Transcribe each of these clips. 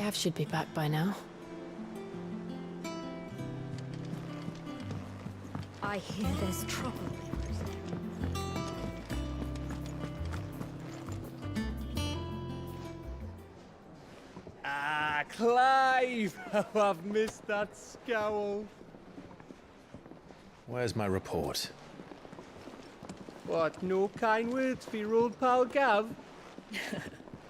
Gav should be back by now. I hear there's trouble. Ah, Clive! How I've missed that scowl. Where's my report? What, no kind words for your old pal Gav?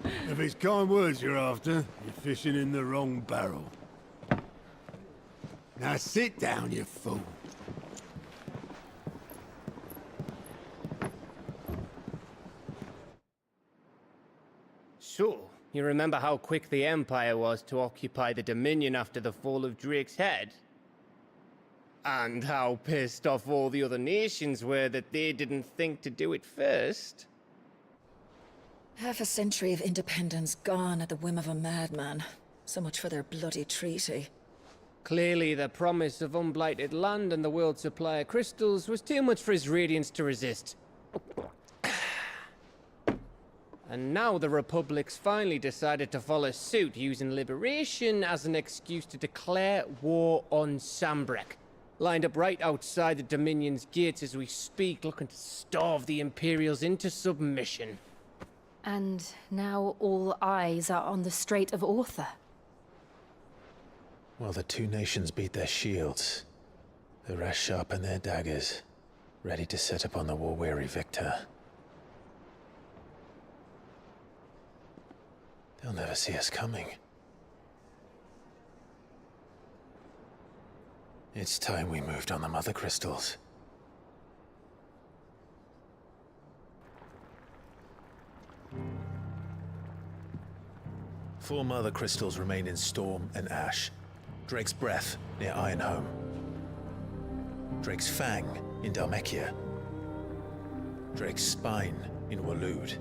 If it's kind words you're after, you're fishing in the wrong barrel. Now sit down, you fool. So, you remember how quick the Empire was to occupy the Dominion after the fall of Drake's head? And how pissed off all the other nations were that they didn't think to do it first? Half a century of independence gone at the whim of a madman. So much for their bloody treaty. Clearly, the promise of unblighted land and the world's supply of crystals was too much for his radiance to resist. And now the Republic's finally decided to follow suit, using liberation as an excuse to declare war on Sambrek. Lined up right outside the Dominion's gates as we speak, looking to starve the Imperials into submission. And now all eyes are on the Strait of Author. Well, the two nations beat their shields. The rest sharpen their daggers, ready to set upon the war-weary victor. They'll never see us coming. It's time we moved on the Mother Crystals. Four Mother Crystals remain in Storm and Ash. Drake's Breath near Ironhome. Drake's Fang in Dhalmekia. Drake's Spine in Waloed.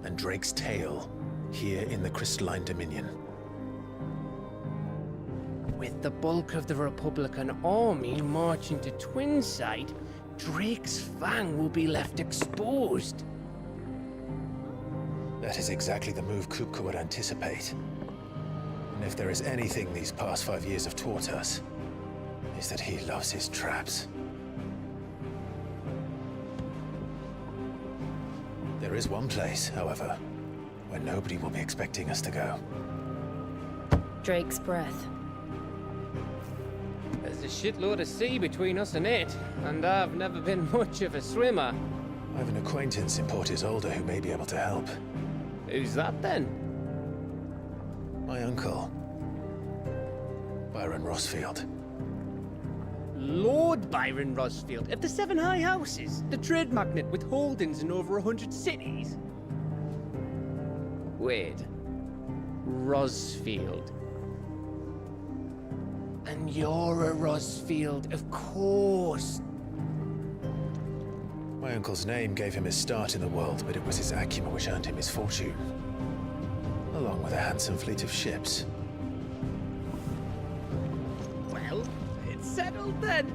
And Drake's Tail here in the Crystalline Dominion. With the bulk of the Republican army marching to Twinside, Drake's Fang will be left exposed. That is exactly the move Kupka would anticipate. And if there is anything these past 5 years have taught us, is that he loves his traps. There is one place, however, where nobody will be expecting us to go. Drake's Breath. There's a shitload of sea between us and it, and I've never been much of a swimmer. I have an acquaintance in Port Isolde who may be able to help. Who's that then? My uncle, Byron Rossfield. Lord Byron Rosfield of the Seven High Houses, the trade magnate with holdings in over 100 cities. Wait, Rosfield. And you're a Rosfield, of course. My uncle's name gave him his start in the world, but it was his acumen which earned him his fortune. Along with a handsome fleet of ships. Well, it's settled then.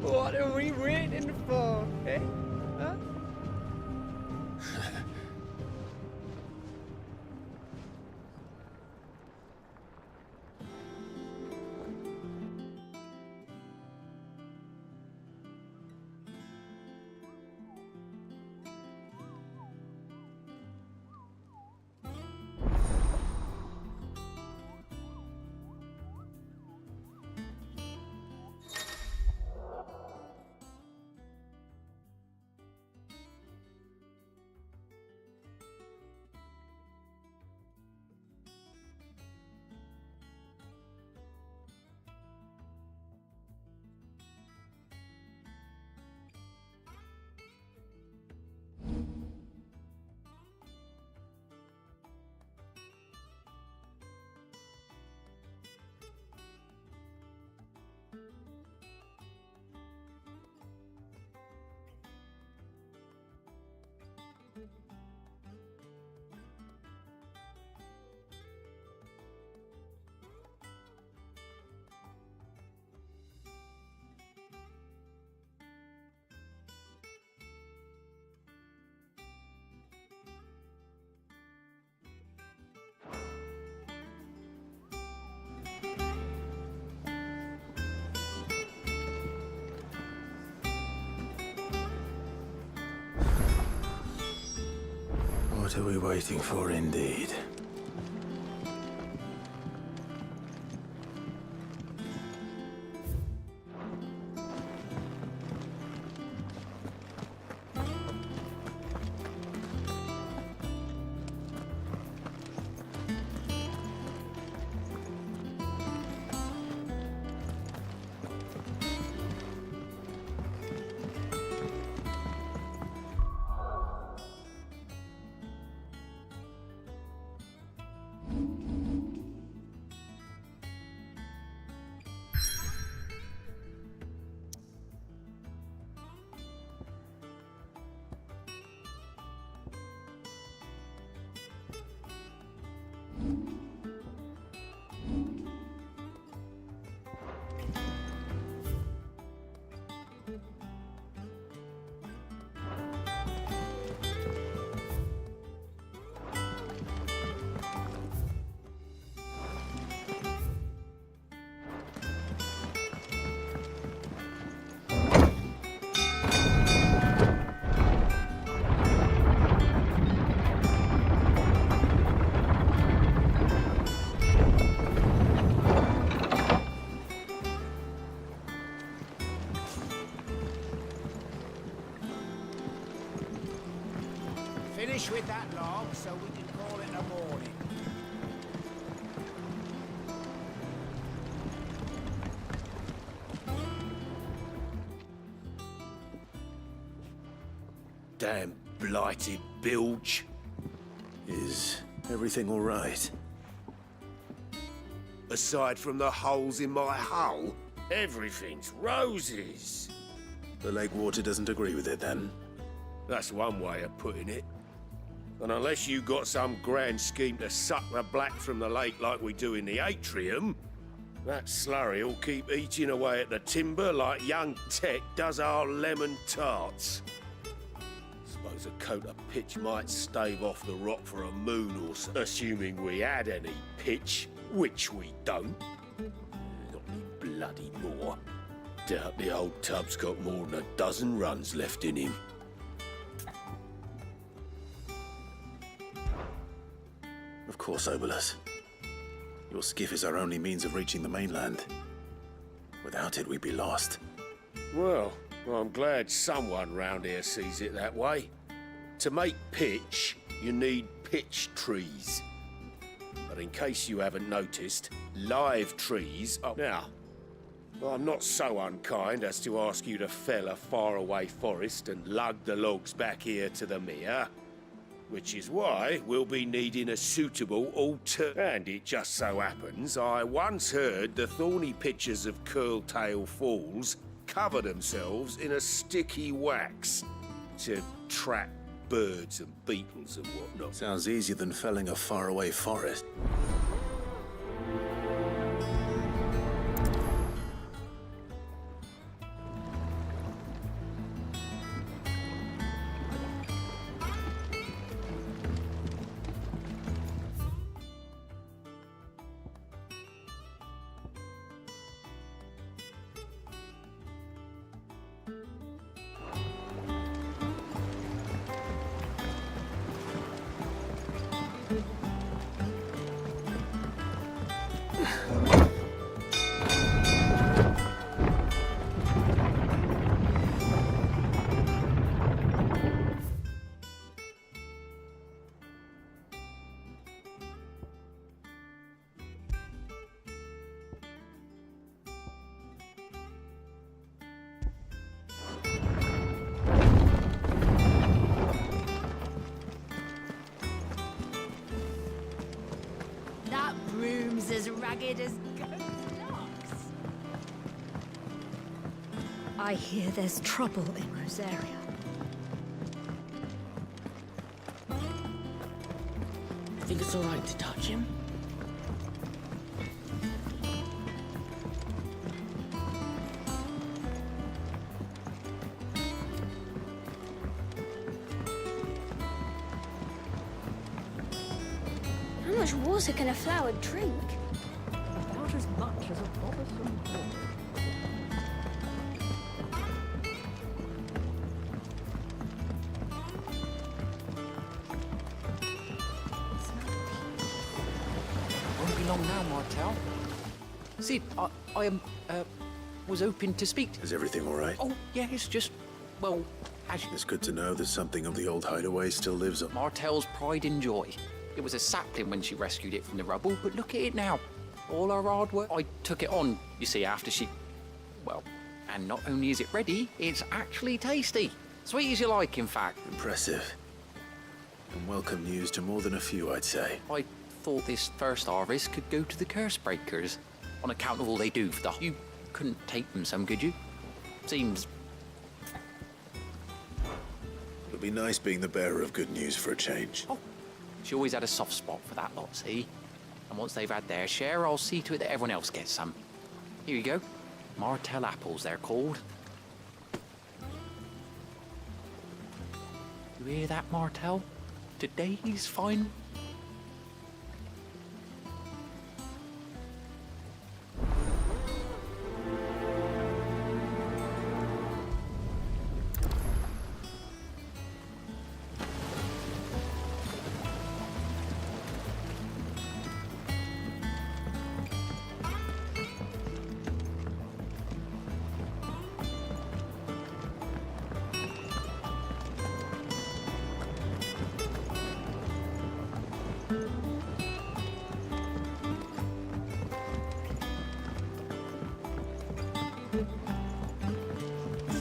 What are we waiting for, eh? Huh? What are we waiting for, indeed? Finish with that log so we can call it a morning. Damn blighted bilge. Is everything all right? Aside from the holes in my hull, everything's roses. The lake water doesn't agree with it, then? That's one way of putting it. And unless you got some grand scheme to suck the black from the lake like we do in the atrium, that slurry'll keep eating away at the timber like young Tech does our lemon tarts. Suppose a coat of pitch might stave off the rock for a moon or so, assuming we had any pitch, which we don't. Not any bloody more. Doubt the old tub's got more than a dozen runs left in him. Of course, Obolus. Your skiff is our only means of reaching the mainland. Without it, we'd be lost. Well, I'm glad someone round here sees it that way. To make pitch, you need pitch trees. But in case you haven't noticed, live trees are... Now, I'm not so unkind as to ask you to fell a faraway forest and lug the logs back here to the mere, which is why we'll be needing a suitable alter... And it just so happens, I once heard the thorny pitchers of Curltail Falls cover themselves in a sticky wax to trap birds and beetles and whatnot. Sounds easier than felling a faraway forest. That broom's as ragged as ghost locks. I hear there's trouble in Rosaria. Think it's all right to touch him? How much water can a flower drink? About as much as a bothersome dog. along now, Martel. Sid, I was hoping to speak to... Is everything all right? Oh, yeah, it's just, well, as It's good to know that something of the old hideaway still lives on. Martel's pride and joy. It was a sapling when she rescued it from the rubble, but look at it now. All her hard work. I took it on, you see, after she... Well, and not only is it ready, it's actually tasty. Sweet as you like, in fact. Impressive. And welcome news to more than a few, I'd say. I thought this first harvest could go to the curse breakers, on account of all they do for the... You couldn't take them some, could you? Seems... It'll be nice being the bearer of good news for a change. Oh, she always had a soft spot for that lot, see? And once they've had their share, I'll see to it that everyone else gets some. Here you go. Martel apples, they're called. You hear that, Martel? Today's fine.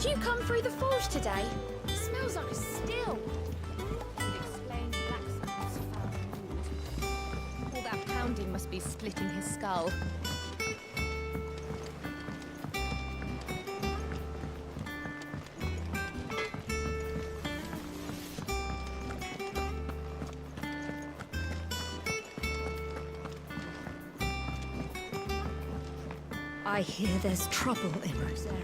Did you come through the forge today? It smells like a still. It explains Blackson's foul. All that pounding must be splitting his skull. I hear there's trouble in Rosaria.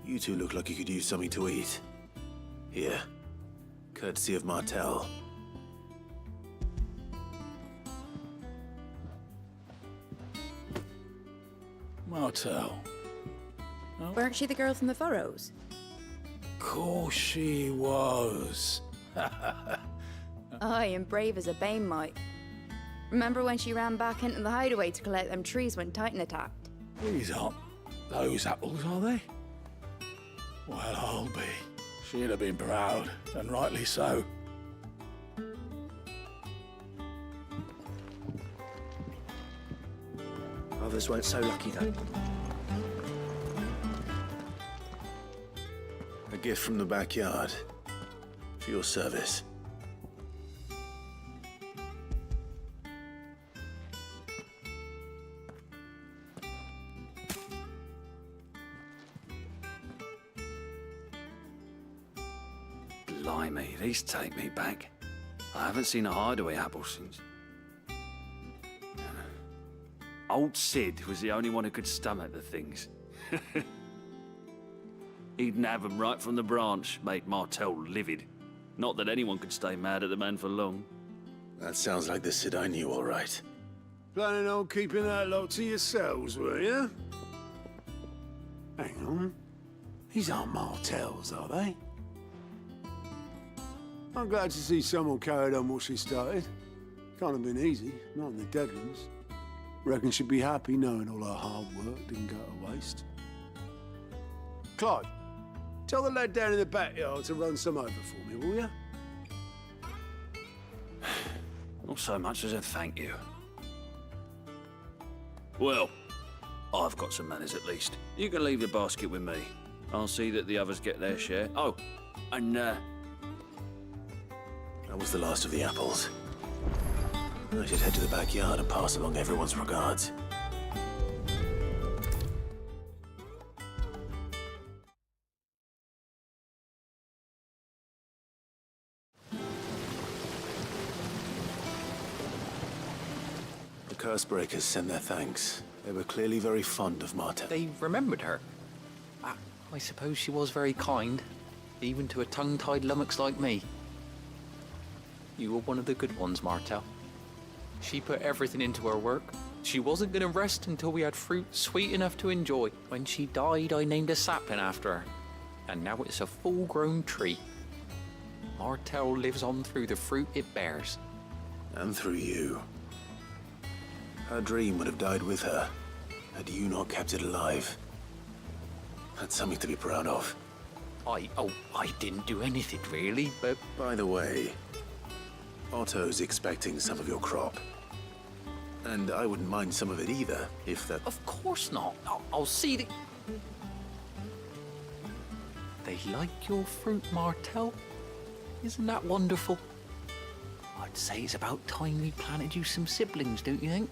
You two look like you could use something to eat. Here. Courtesy of Martel. Martel. Weren't she the girl from the furrows? Course she was. Aye, and brave as a bane might. Remember when she ran back into the hideaway to collect them trees when Titan attacked? These aren't those apples, are they? Well, I'll be. She'd have been proud, and rightly so. Others weren't so lucky, though. A gift from the backyard. For your service. Blimey, these take me back. I haven't seen a hideaway apple since... Old Sid was the only one who could stomach the things. He'd nab 'em right from the branch, make Martel livid. Not that anyone could stay mad at the man for long. That sounds like the Sid I knew, all right. Planning on keeping that lot to yourselves, were you? Hang on. These aren't Martels, are they? I'm glad to see someone carried on what she started. Can't have been easy, not in the Deadlands. Reckon she'd be happy knowing all her hard work didn't go to waste. Clive, tell the lad down in the backyard to run some over for me, will you? Not so much as a thank you. Well, I've got some manners at least. You can leave the basket with me. I'll see that the others get their share. Oh, and That was the last of the apples. I should head to the backyard and pass along everyone's regards. The Cursebreakers send their thanks. They were clearly very fond of Martel. They remembered her. I suppose she was very kind, even to a tongue-tied lummox like me. You were one of the good ones, Martel. She put everything into her work, She wasn't going to rest until we had fruit sweet enough to enjoy. When she died, I named a sapling after her. And now it's a full-grown tree. Martell lives on through the fruit it bears. And through you. Her dream would have died with her, had you not kept it alive. That's something to be proud of. I didn't do anything really, but... By the way, Otto's expecting some of your crop. And I wouldn't mind some of it either, if that... Of course not. I'll see the... They like your fruit, Martell. Isn't that wonderful? I'd say it's about time we planted you some siblings, don't you think?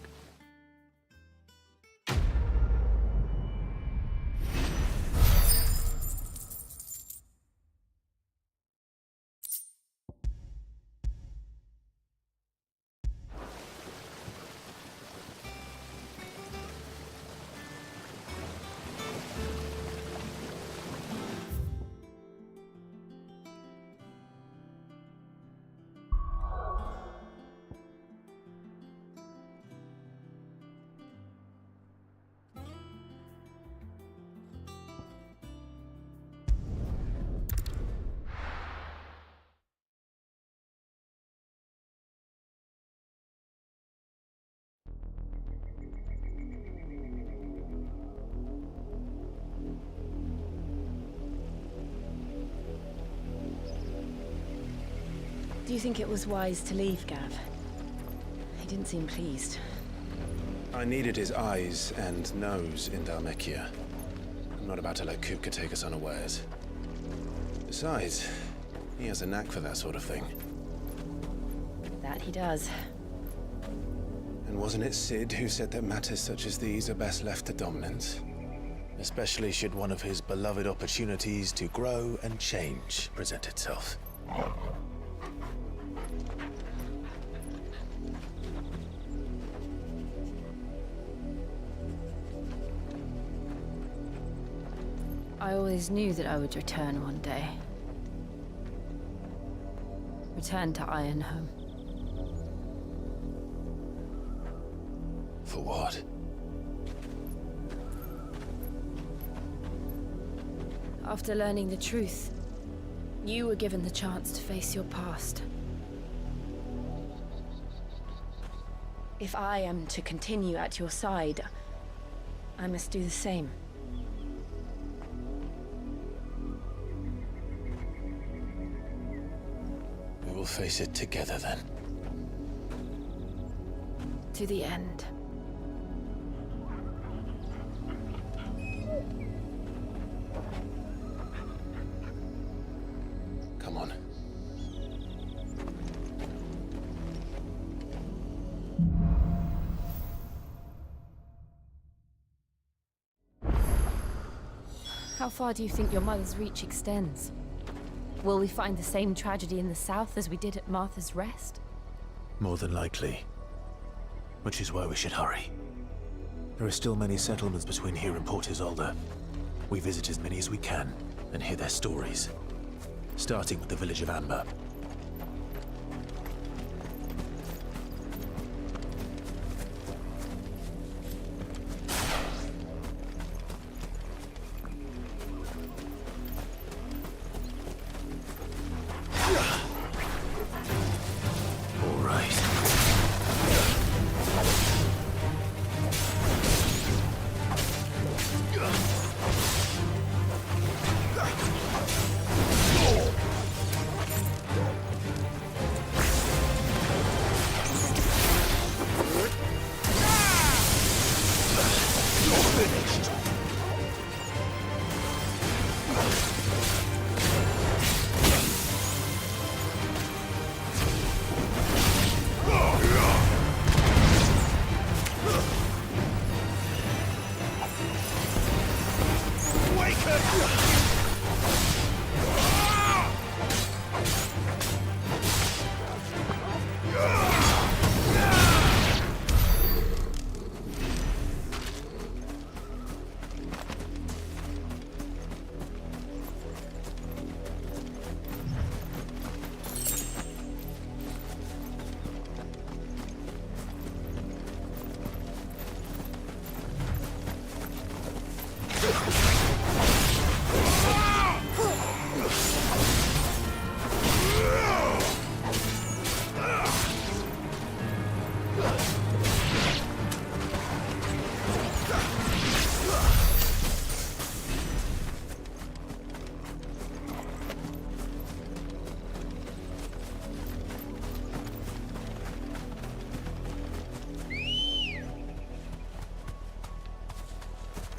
Do you think it was wise to leave, Gav? He didn't seem pleased. I needed his eyes and nose in Dhalmekia. I'm not about to let Kupka take us unawares. Besides, he has a knack for that sort of thing. That he does. And wasn't it Sid who said that matters such as these are best left to dominance? Especially should one of his beloved opportunities to grow and change present itself. I always knew that I would return one day. Return to Ironhome. For what? After learning the truth, you were given the chance to face your past. If I am to continue at your side, I must do the same. We'll face it together then. To the end. Come on. How far do you think your mother's reach extends? Will we find the same tragedy in the south as we did at Martha's Rest? More than likely. Which is why we should hurry. There are still many settlements between here and Port Isolde. We visit as many as we can and hear their stories. Starting with the village of Amber.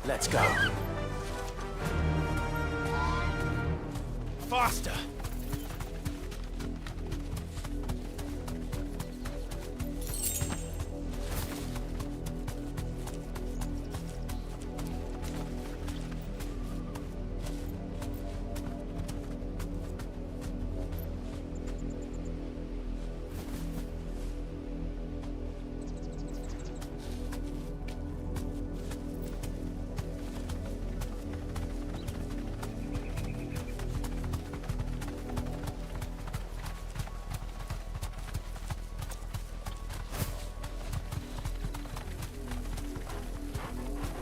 Let's go. Faster!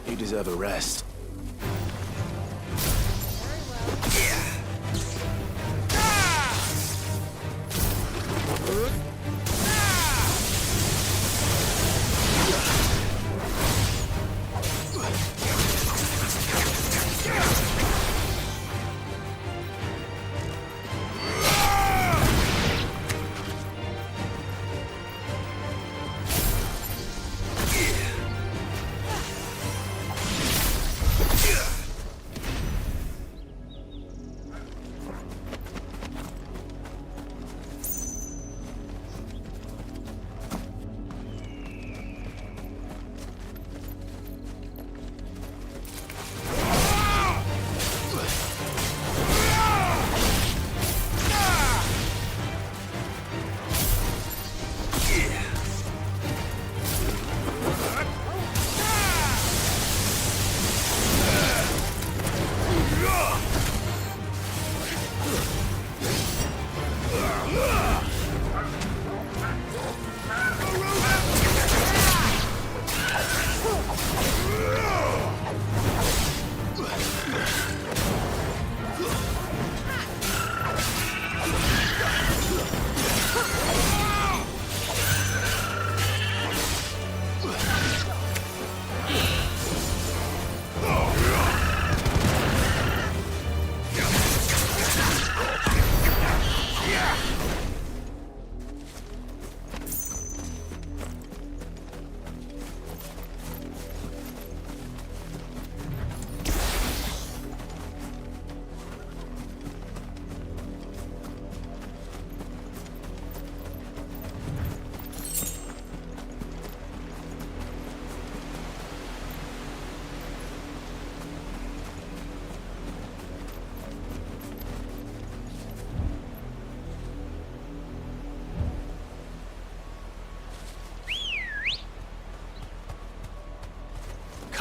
You deserve a rest.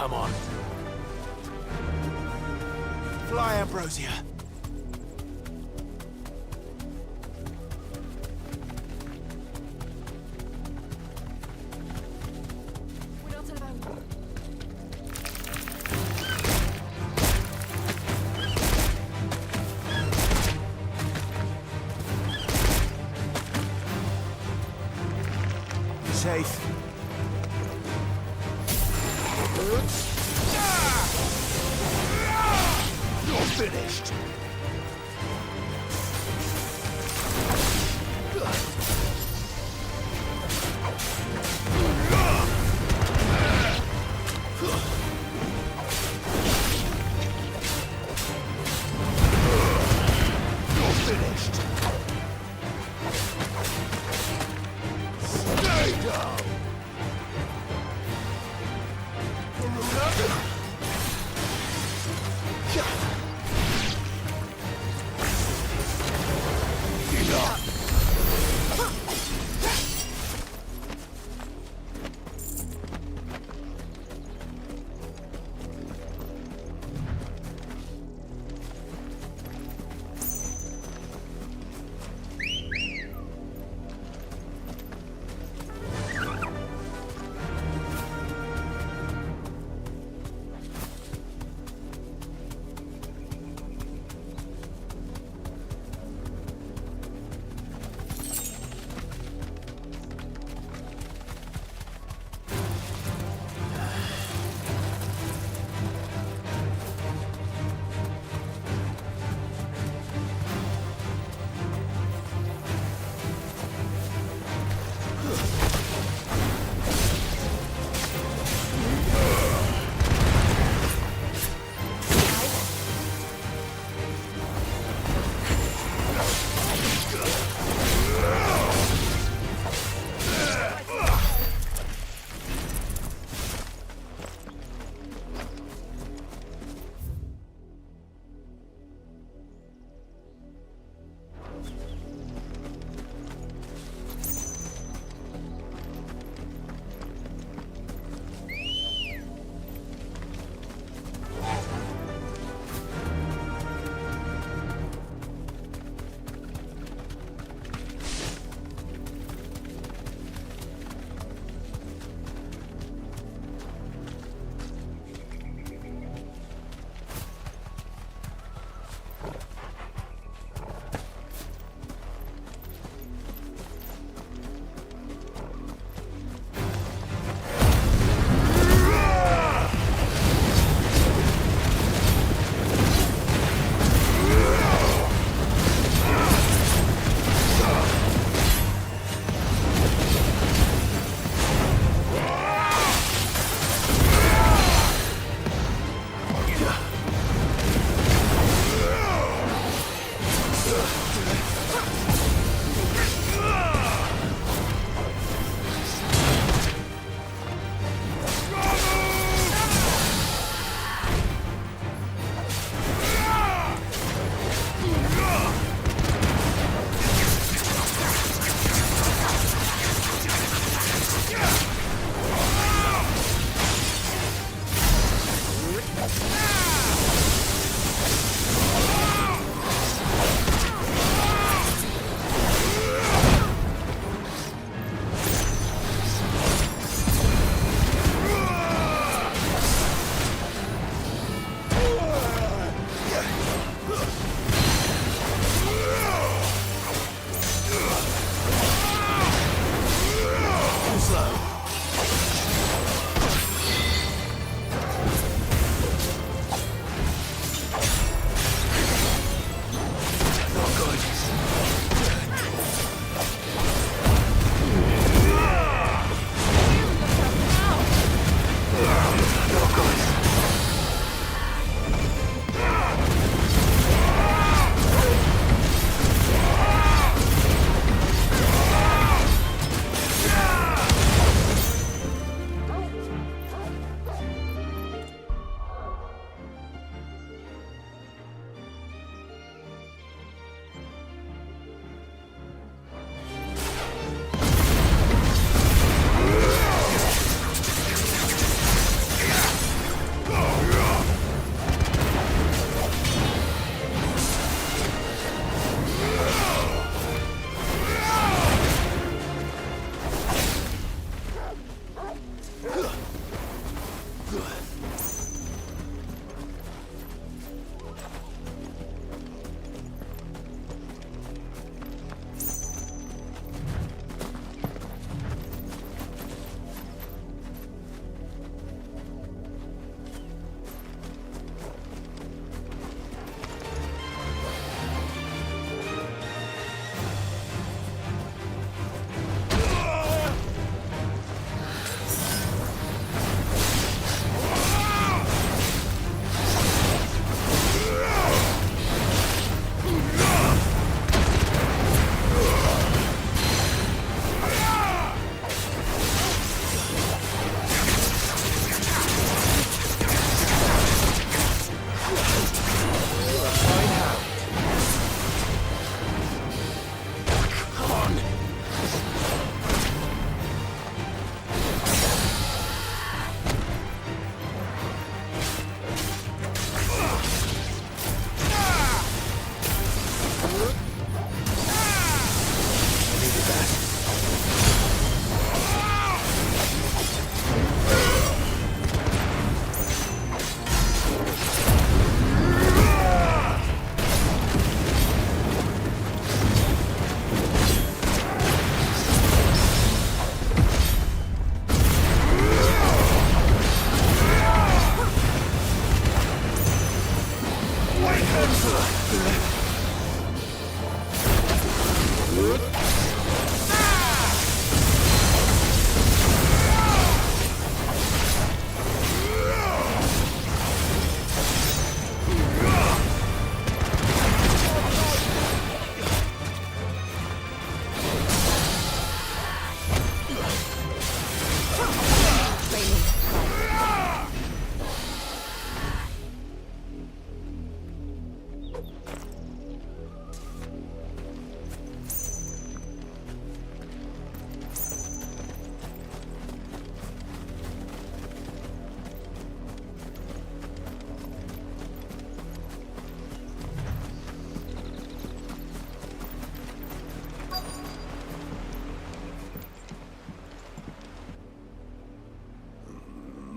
Come on. Fly, Ambrosia. We're not alone. Safe. You're finished. You're finished. Stay down.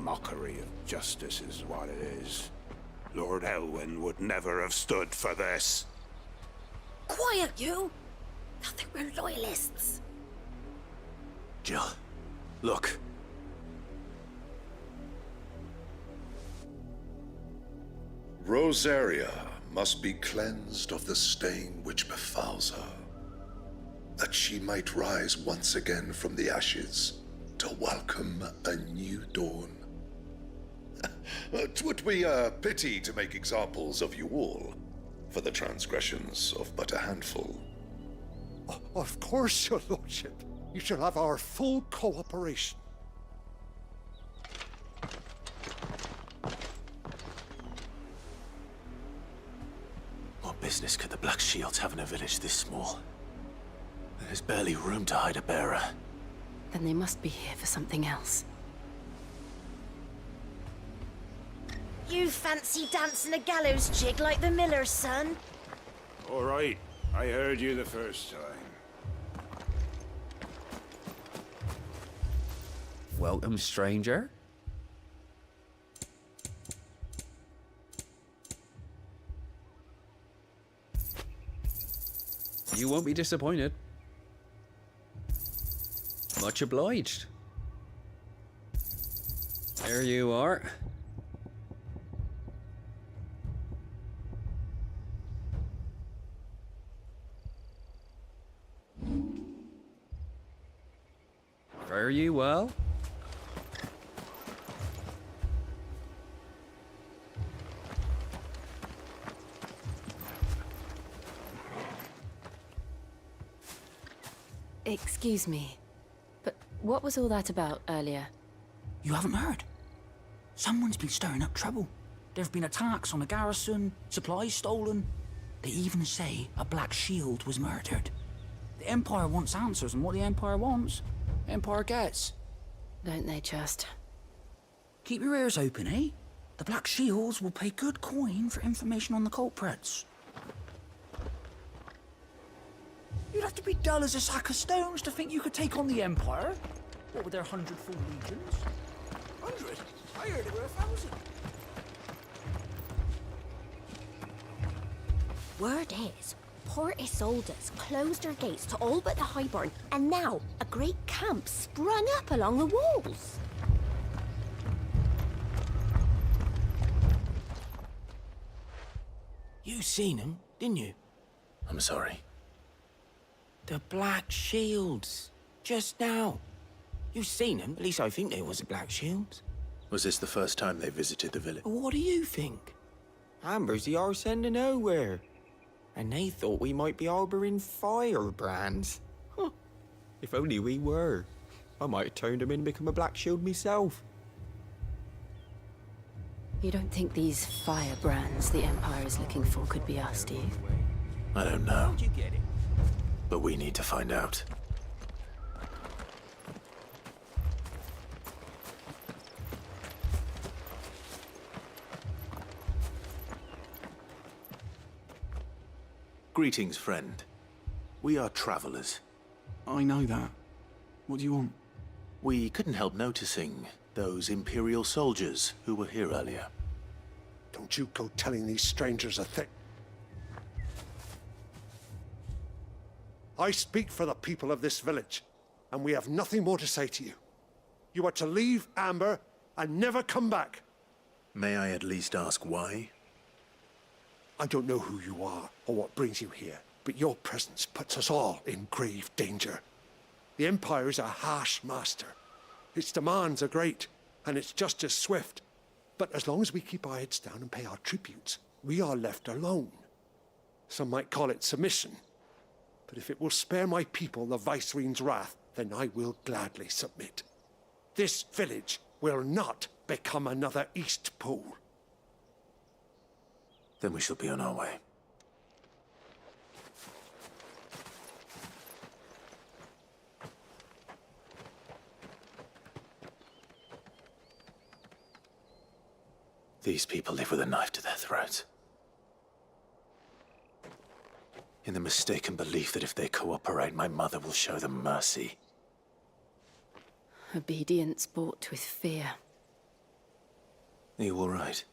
Mockery of justice is what it is. Lord Elwyn would never have stood for this. Quiet, you! I think we're loyalists. Jill, look. Rosaria must be cleansed of the stain which befouls her, that she might rise once again from the ashes to welcome a new dawn. 'Twould be a pity to make examples of you all, for the transgressions of but a handful. Of course, your lordship. You shall have our full cooperation. What business could the Black Shields have in a village this small? There's barely room to hide a bearer. Then they must be here for something else. You fancy dancing a gallows jig like the miller's son? All right, I heard you the first time. Welcome, stranger. You won't be disappointed. Much obliged. There you are. Fare you well. Excuse me, but what was all that about earlier? You haven't heard? Someone's been stirring up trouble. There have been attacks on the garrison, supplies stolen. They even say a Black Shield was murdered. The Empire wants answers, and what the Empire wants, the Empire gets. Don't they just? Keep your ears open, eh? The Black Shields will pay good coin for information on the culprits. You'd have to be dull as a sack of stones to think you could take on the Empire. What with their 100 full legions? 100? I heard there were 1,000. Word is, Port Isolde's closed her gates to all but the Highborn, and now a great camp sprung up along the walls. You seen him, didn't you? I'm sorry. The Black Shields. Just now. You seen him? At least I think there was a Black Shield. Was this the first time they visited the village? What do you think? Amber's the arse end of nowhere. And they thought we might be harbouring firebrands. Huh. If only we were. I might have turned him in and become a Black Shield myself. You don't think these firebrands the Empire is looking for could be us, do you? I don't know. But we need to find out. Greetings, friend. We are travelers. I know that. What do you want? We couldn't help noticing those Imperial soldiers who were here earlier. Don't you go telling these strangers a thing. I speak for the people of this village, and we have nothing more to say to you. You are to leave Amber and never come back. May I at least ask why? I don't know who you are or what brings you here, but your presence puts us all in grave danger. The Empire is a harsh master. Its demands are great, and its justice swift. But as long as we keep our heads down and pay our tributes, we are left alone. Some might call it submission. But if it will spare my people the Viceroy's wrath, then I will gladly submit. This village will not become another East Pool. Then we shall be on our way. These people live with a knife to their throats. In the mistaken belief that if they cooperate, my mother will show them mercy. Obedience bought with fear. Are you all right?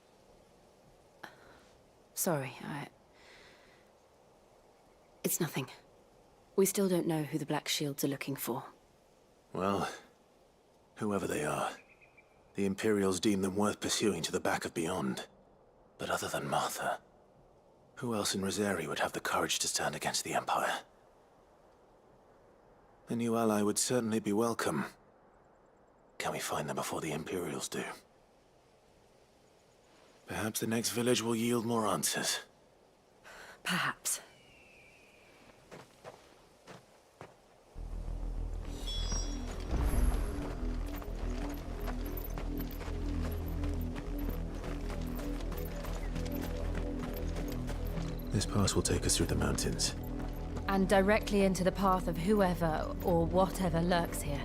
Sorry, It's nothing. We still don't know who the Black Shields are looking for. Well, whoever they are, the Imperials deem them worth pursuing to the back of beyond. But other than Martha, who else in Rosari would have the courage to stand against the Empire? A new ally would certainly be welcome. Can we find them before the Imperials do? Perhaps the next village will yield more answers. Perhaps. This pass will take us through the mountains. And directly into the path of whoever or whatever lurks here.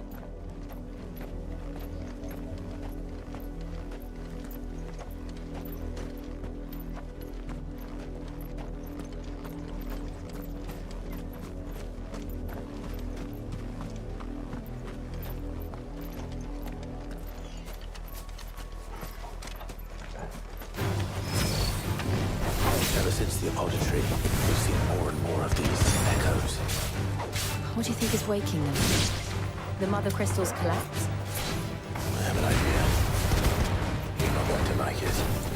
Ever since the apothecary, we've seen more and more of these echoes. What do you think is waking them? The mother crystals collapse? I have an idea. You're not going to like it.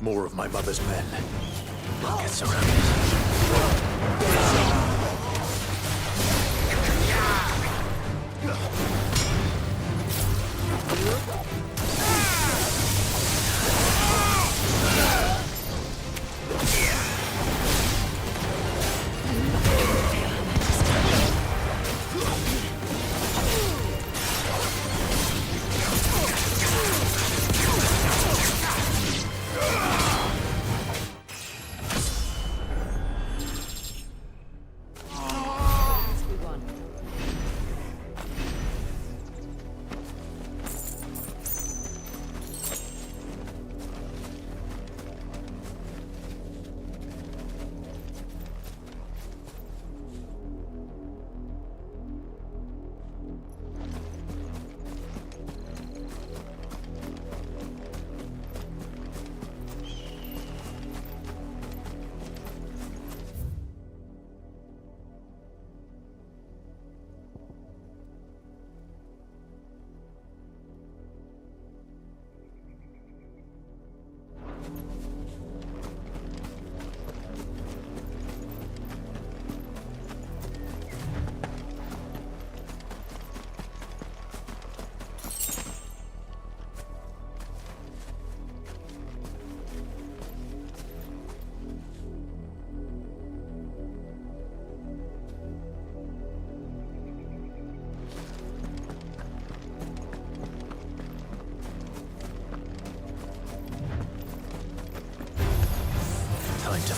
More of my mother's men. We'll get surrounded.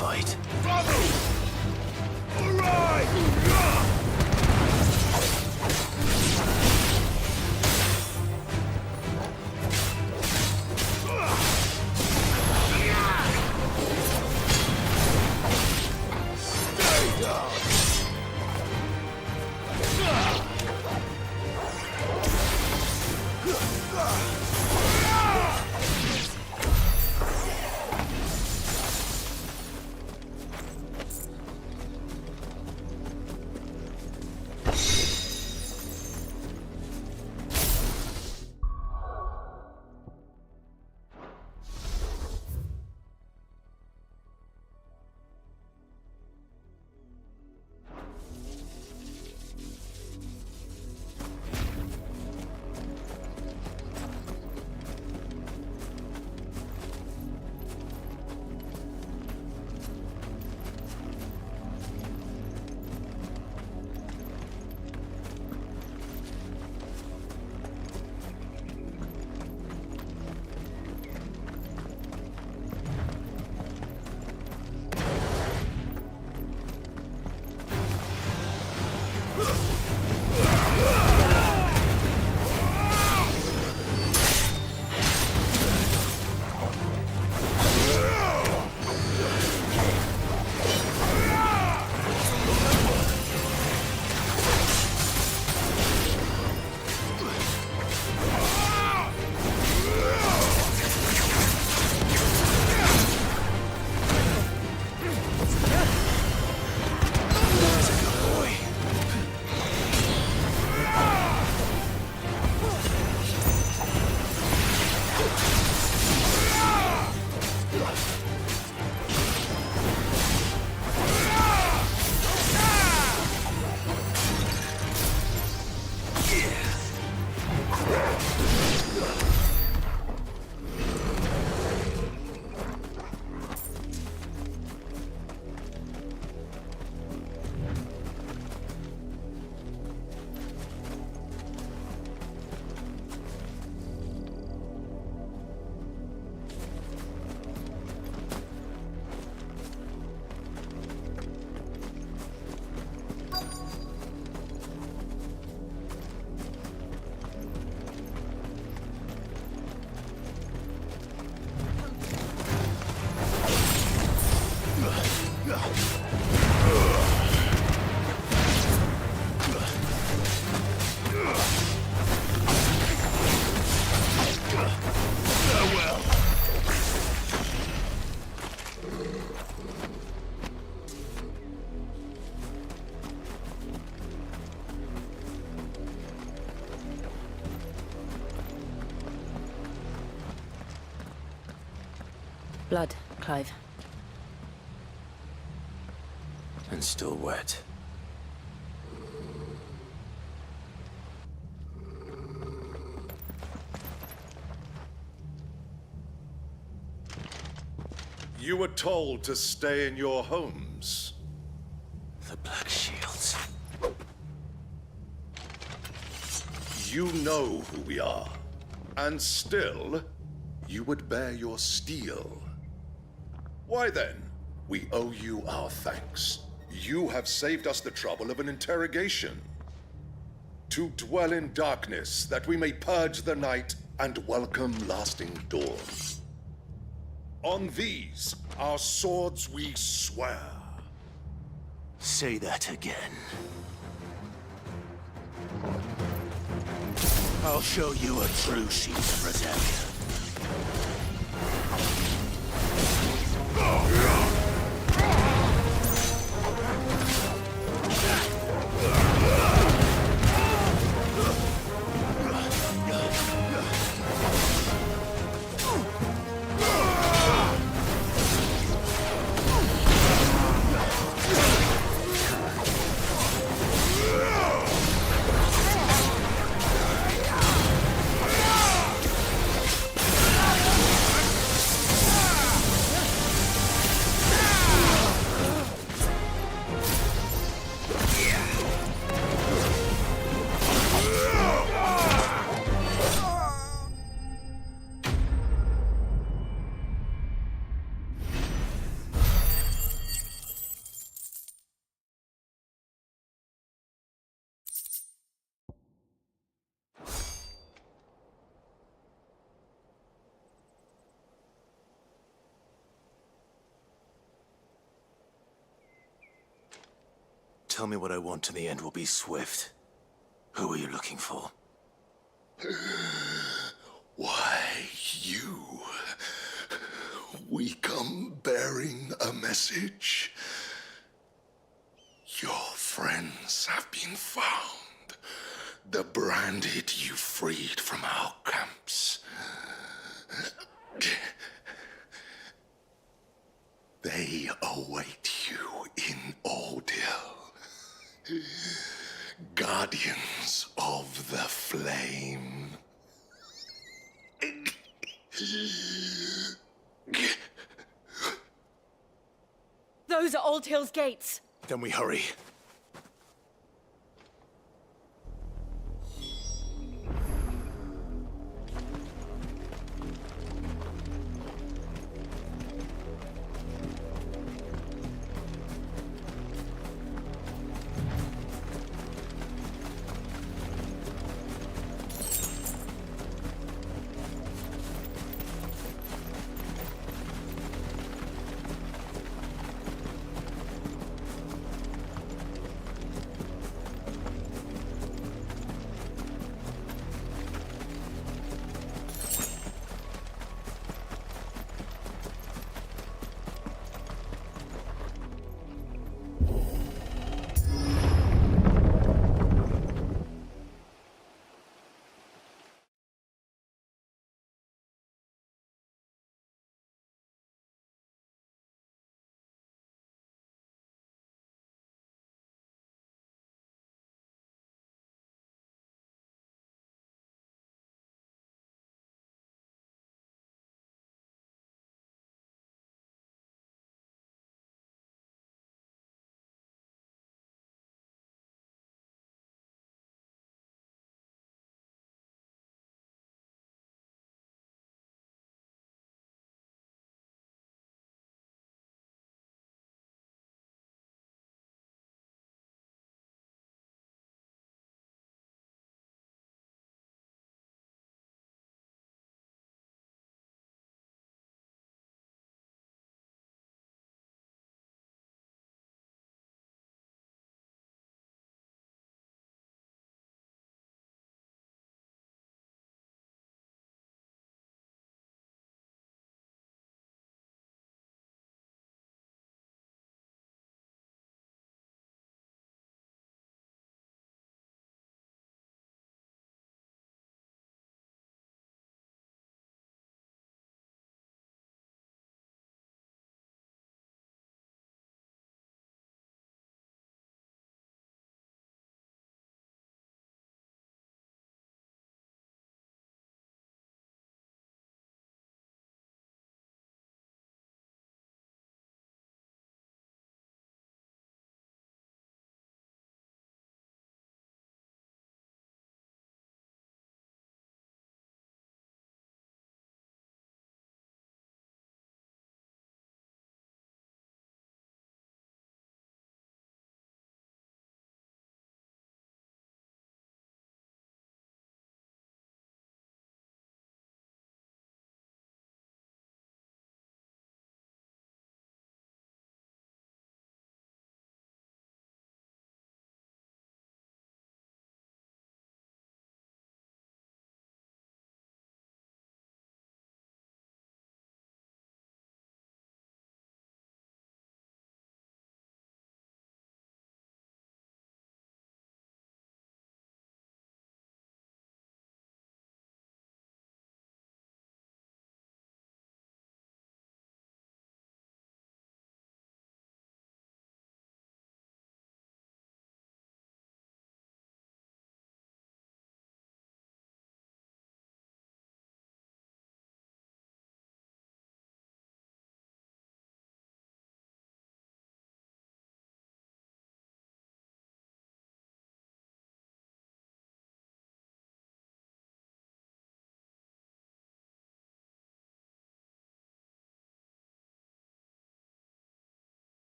fight. All right! Blood, Clive. And still wet. You were told to stay in your homes. The Black Shields. You know who we are. And still, you would bear your steel. Why then, we owe you our thanks. You have saved us the trouble of an interrogation. To dwell in darkness, that we may purge the night and welcome lasting dawn. On these, our swords we swear. Say that again. I'll show you a true shield to protect. tell me what I want and the end will be swift. Who are you looking for? Why, you. We come bearing a message. Your friends have been found. The branded you freed from our camps. They await you in Ordil. Guardians of the Flame. Those are Old Hill's gates. Then we hurry.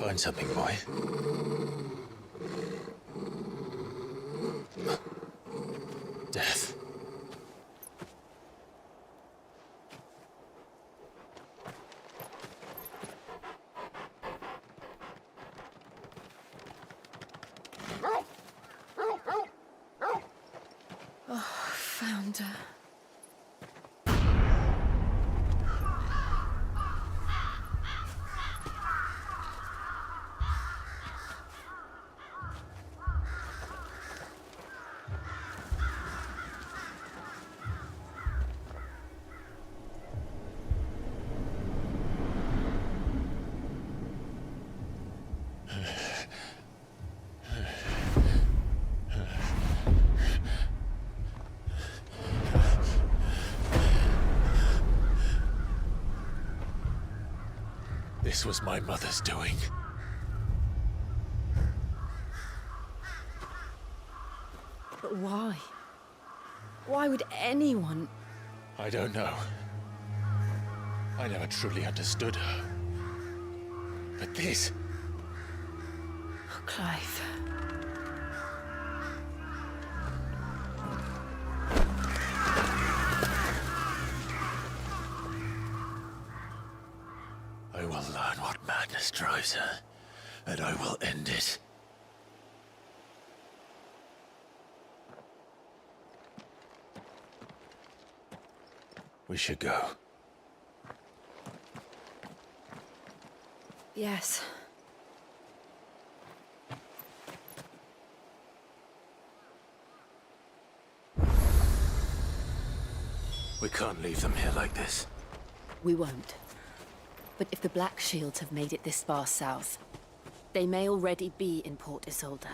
Find something, boy. Death. Oh, found her. This was my mother's doing. But why? Why would anyone... I don't know. I never truly understood her. But this... Oh, Clive. I will learn what madness drives her, and I will end it. We should go. Yes. We can't leave them here like this. We won't. But if the Black Shields have made it this far south, they may already be in Port Isolde.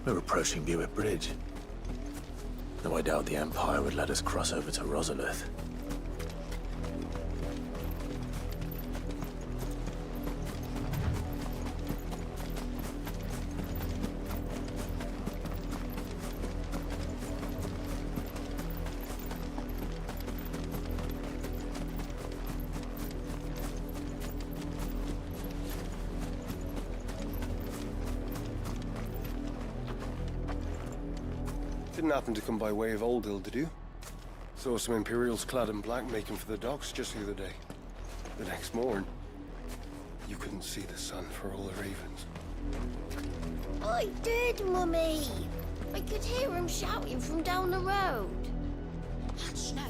We're approaching Buick Bridge. Though I doubt the Empire would let us cross over to Rosalith. Didn't happen to come by way of Oldhill, did you? Saw some Imperials clad in black making for the docks just the other day. The next morn, you couldn't see the sun for all the ravens. I did, Mummy. I could hear him shouting from down the road. Hush, no.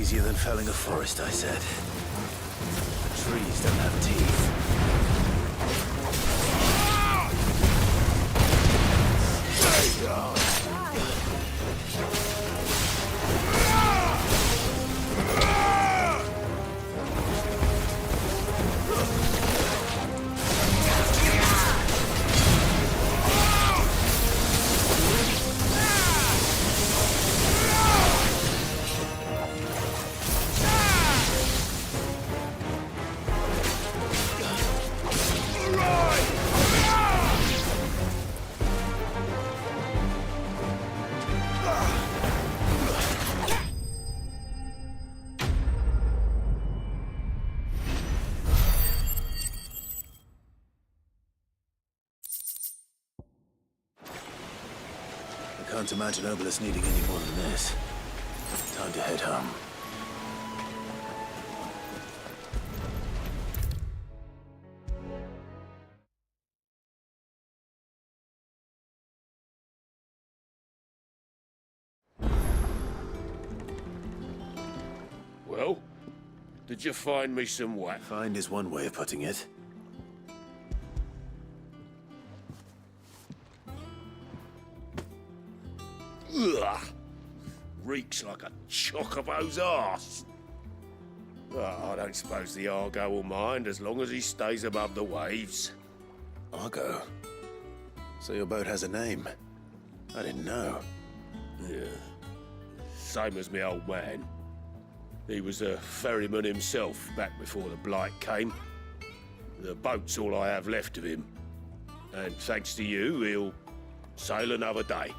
Easier than felling a forest, I said. The trees don't have teeth. Stay down. I can't imagine Obelisk needing any more than this. Time to head home. Well, did you find me some wax? Find is one way of putting it. Ugh! Reeks like a chocobo's arse. I don't suppose the Argo will mind as long as he stays above the waves. Argo? So your boat has a name? I didn't know. Yeah. Same as me old man. He was a ferryman himself back before the Blight came. The boat's all I have left of him. And thanks to you, he'll sail another day.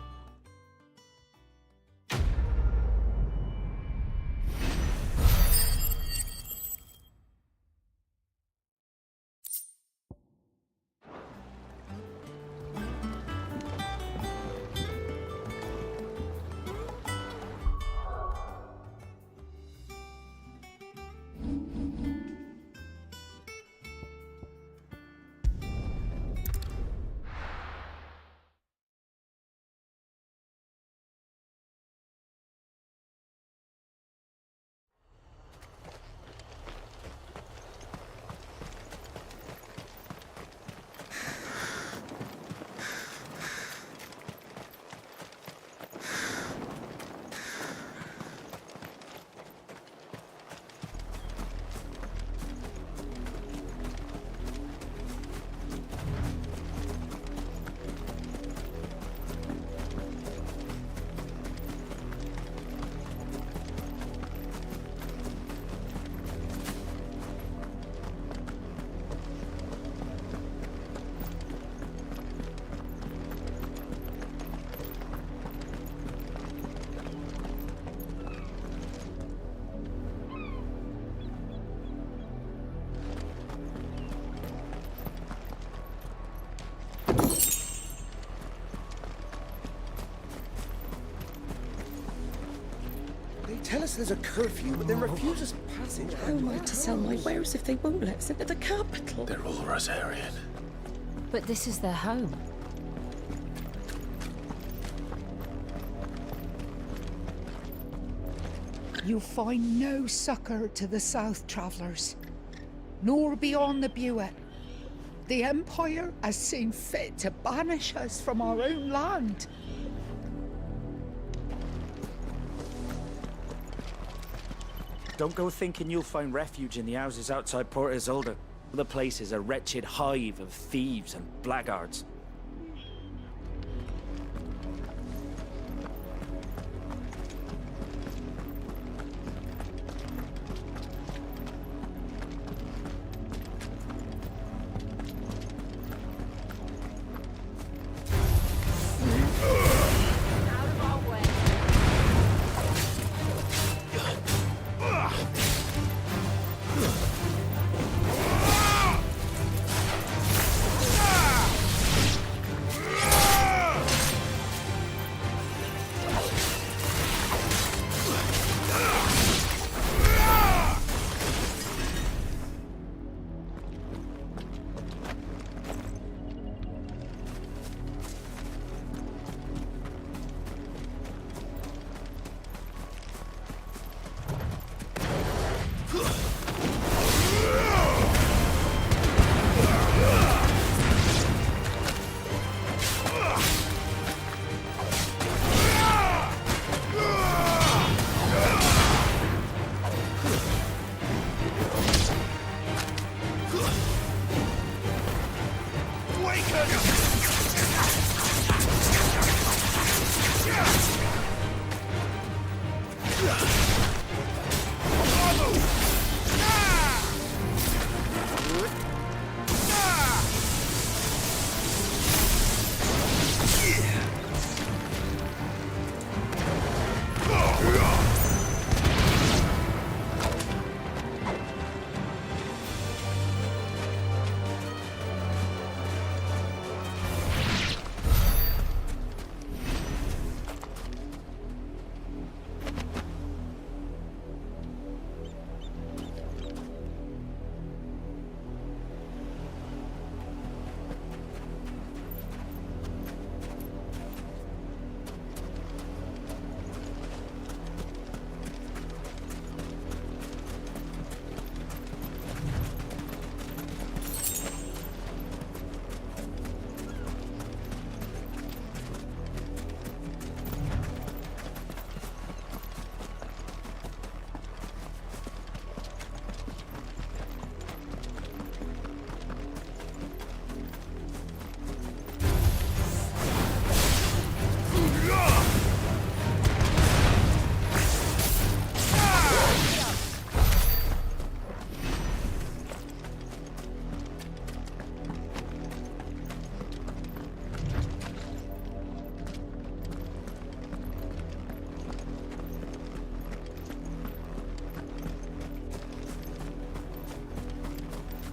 Tell us there's a curfew, but then refuse us passage. How am I to sell my wares if they won't let us into the capital? They're all Rosarian. But this is their home. You find no succor to the south travellers, nor beyond the Buet. The Empire has seen fit to banish us from our own land. Don't go thinking you'll find refuge in the houses outside Port Isolde. The place is a wretched hive of thieves and blackguards.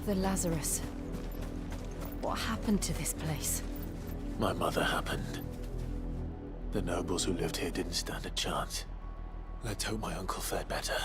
The Lazarus. What happened to this place? My mother happened. The nobles who lived here didn't stand a chance. Let's hope my uncle fared better.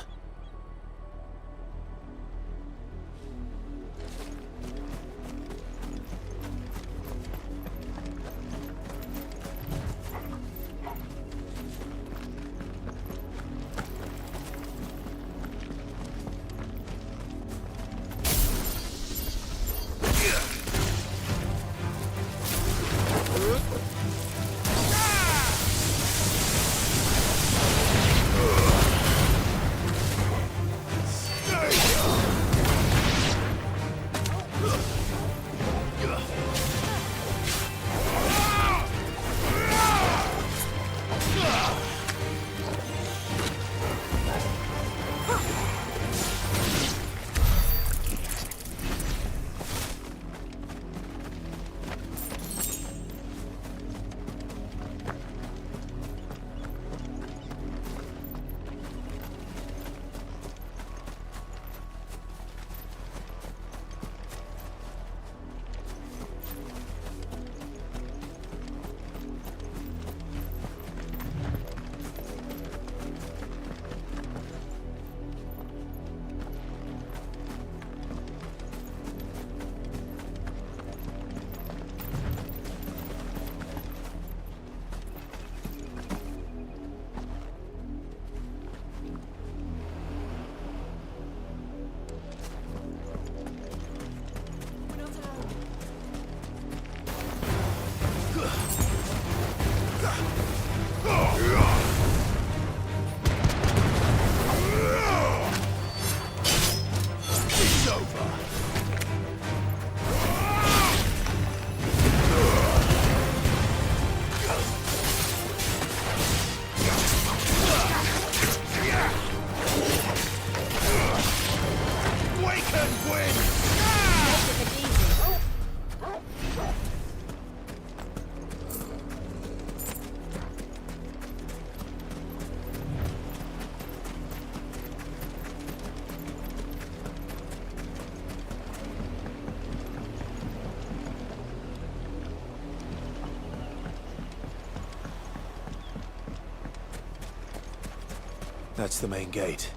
That's the main gate.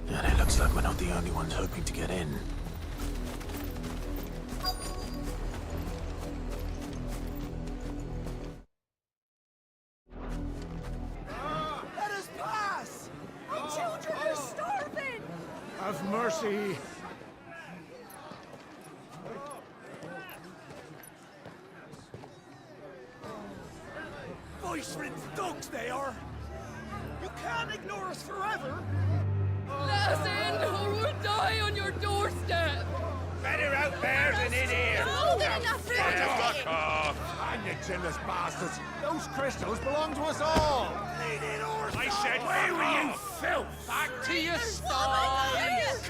And it looks like we're not the only ones hoping to get in. Let us pass! The children are starving! Have mercy! Voice-rinsed dogs they are! You can't ignore us forever! Let us in, or we'll die on your doorstep! Better out there than in here! More than enough Fuck off! Hang you chinless bastards! Those crystals belong to us all! I said, where were you, filth? Back to your stall!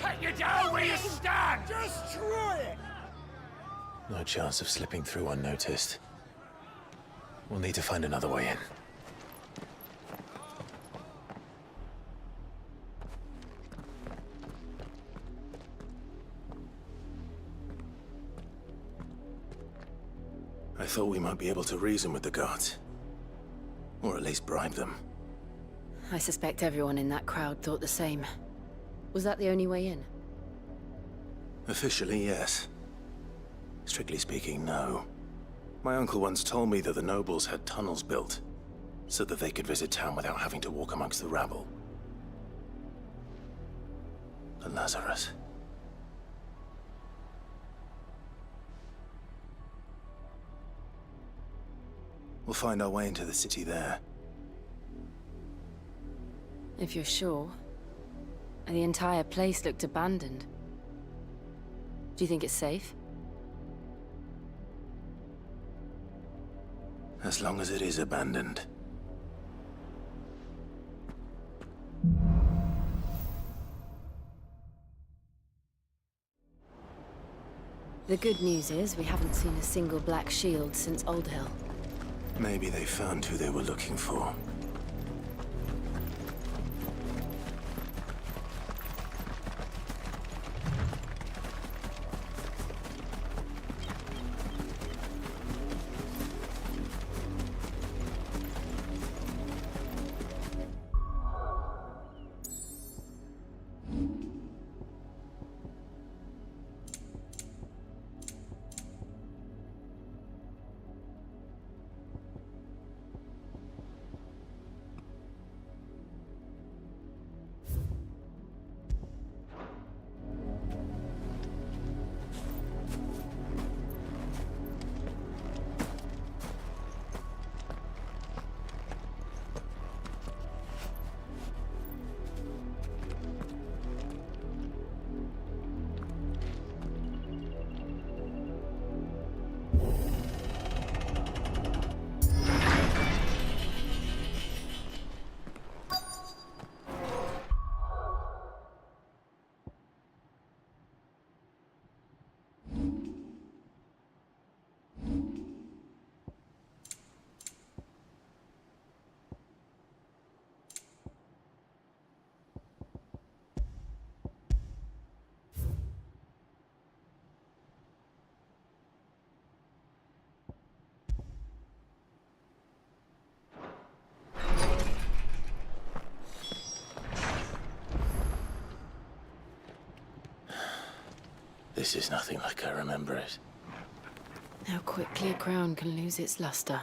Cut you down where you stand! Just try it! No chance of slipping through unnoticed. We'll need to find another way in. I thought we might be able to reason with the guards. Or at least bribe them. I suspect everyone in that crowd thought the same. Was that the only way in? Officially, yes. Strictly speaking, no. My uncle once told me that the nobles had tunnels built, so that they could visit town without having to walk amongst the rabble. The Lazarus. We'll find our way into the city there. If you're sure. The entire place looked abandoned. Do you think it's safe? As long as it is abandoned. The good news is we haven't seen a single black shield since Old Hill. Maybe they found who they were looking for. This is nothing like I remember it. How quickly a crown can lose its luster.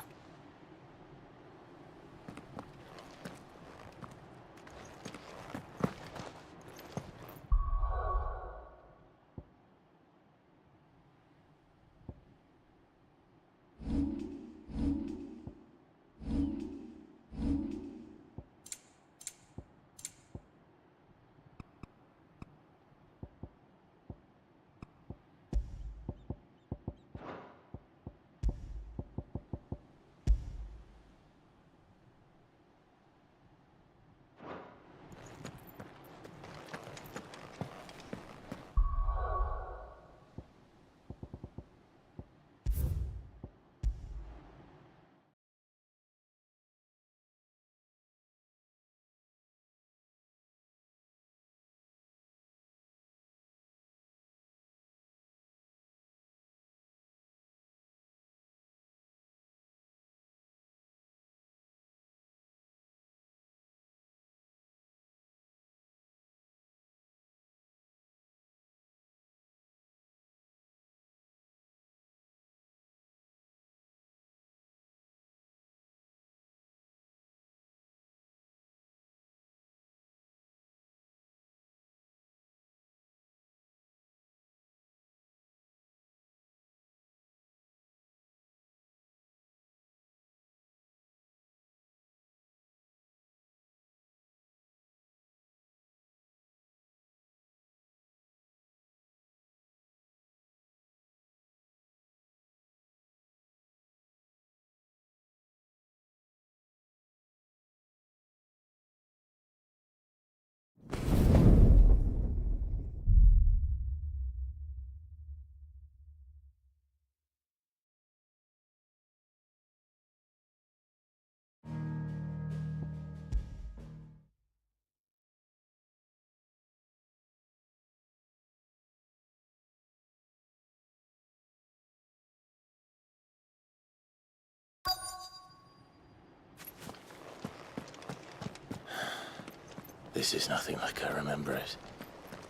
This is nothing like I remember it.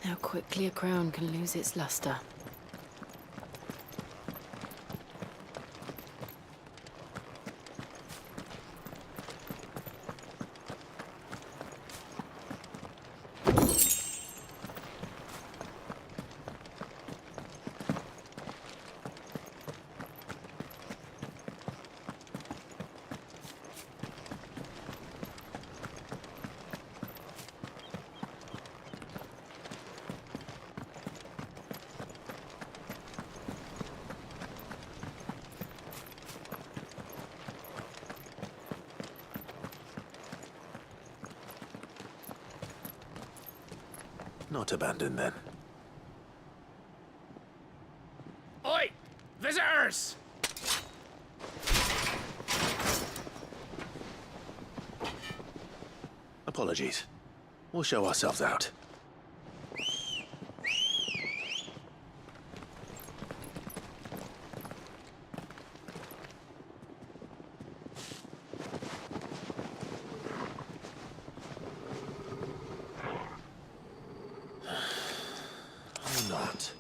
How quickly a crown can lose its luster. Not abandoned, then. Oi! Visitors! Apologies. We'll show ourselves out. Not.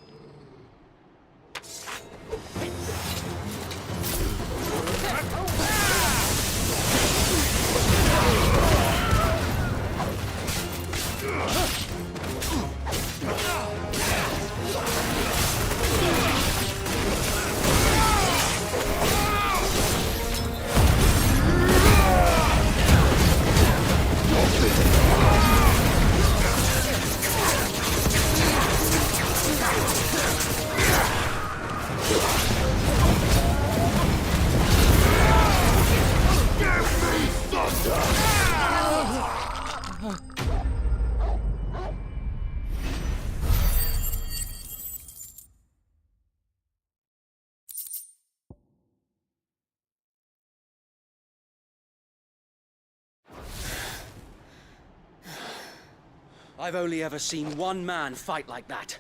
I've only ever seen one man fight like that.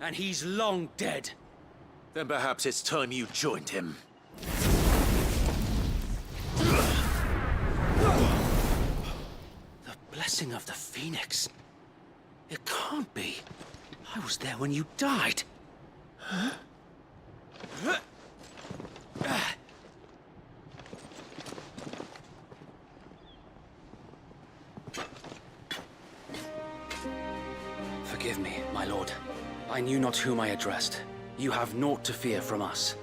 And he's long dead. Then perhaps it's time you joined him. The blessing of the Phoenix. It can't be. I was there when you died. Forgive me, my lord. I knew not whom I addressed. You have naught to fear from us.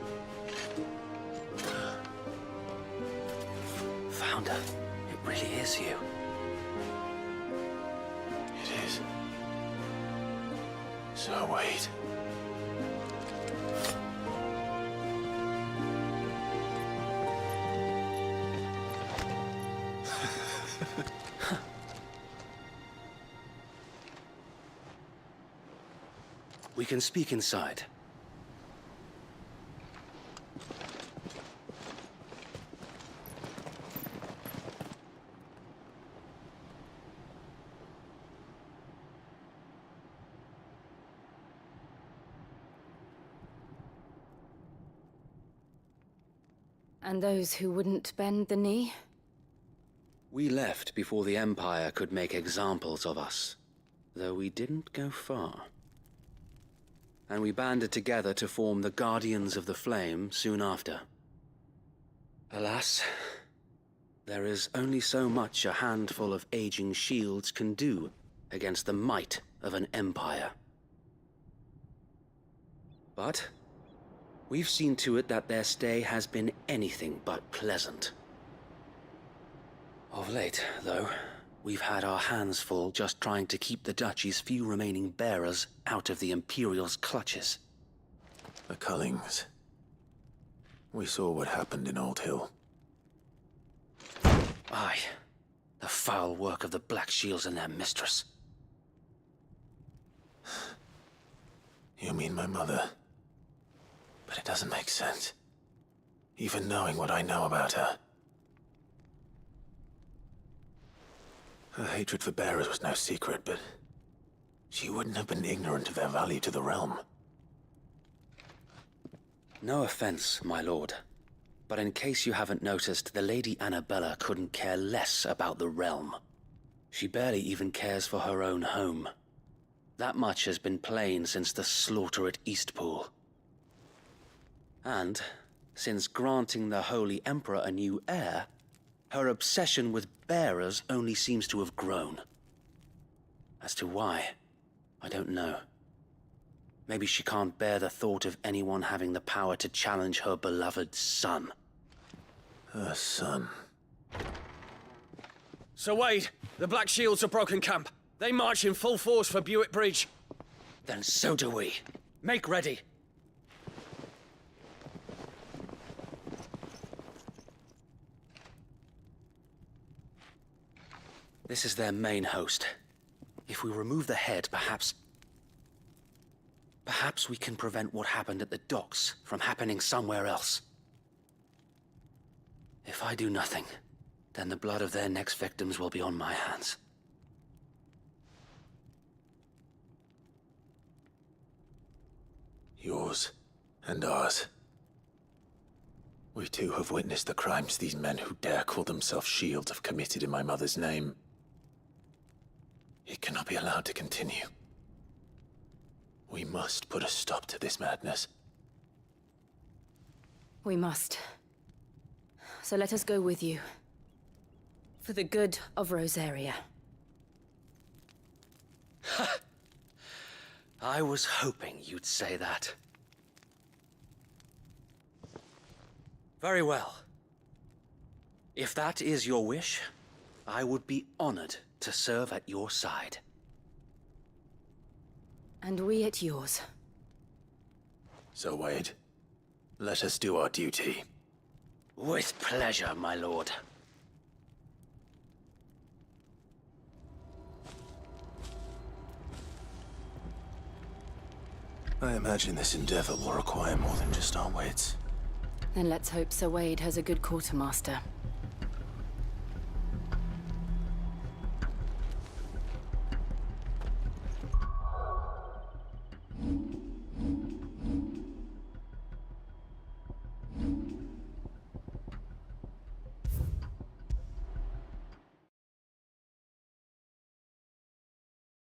Founder, it really is you. It is. So wait. We can speak inside. And those who wouldn't bend the knee? We left before the Empire could make examples of us, though we didn't go far. And we banded together to form the Guardians of the Flame soon after. Alas, there is only so much a handful of aging shields can do against the might of an empire. But we've seen to it that their stay has been anything but pleasant. Of late, though, we've had our hands full just trying to keep the Duchy's few remaining bearers out of the Imperial's clutches. The Cullings. We saw what happened in Old Hill. Aye, the foul work of the Black Shields and their mistress. You mean my mother? But it doesn't make sense. Even knowing what I know about her. Her hatred for bearers was no secret, but she wouldn't have been ignorant of their value to the realm. No offense, my lord, but in case you haven't noticed, the Lady Annabella couldn't care less about the realm. She barely even cares for her own home. That much has been plain since the slaughter at Eastpool. And, since granting the Holy Emperor a new heir, her obsession with bearers only seems to have grown. As to why, I don't know. Maybe she can't bear the thought of anyone having the power to challenge her beloved son. Her son. Sir Wade, the Black Shields have broken camp. They march in full force for Buick Bridge. Then so do we. Make ready. This is their main host. If we remove the head, perhaps we can prevent what happened at the docks from happening somewhere else. If I do nothing, then the blood of their next victims will be on my hands. Yours and ours. We too have witnessed the crimes these men who dare call themselves shields have committed in my mother's name. It cannot be allowed to continue. We must put a stop to this madness. We must. So let us go with you. For the good of Rosaria. I was hoping you'd say that. Very well. If that is your wish, I would be honored to serve at your side. And we at yours. So, Wade, let us do our duty. With pleasure, my lord. I imagine this endeavor will require more than just our wits. Then let's hope Sir Wade has a good quartermaster.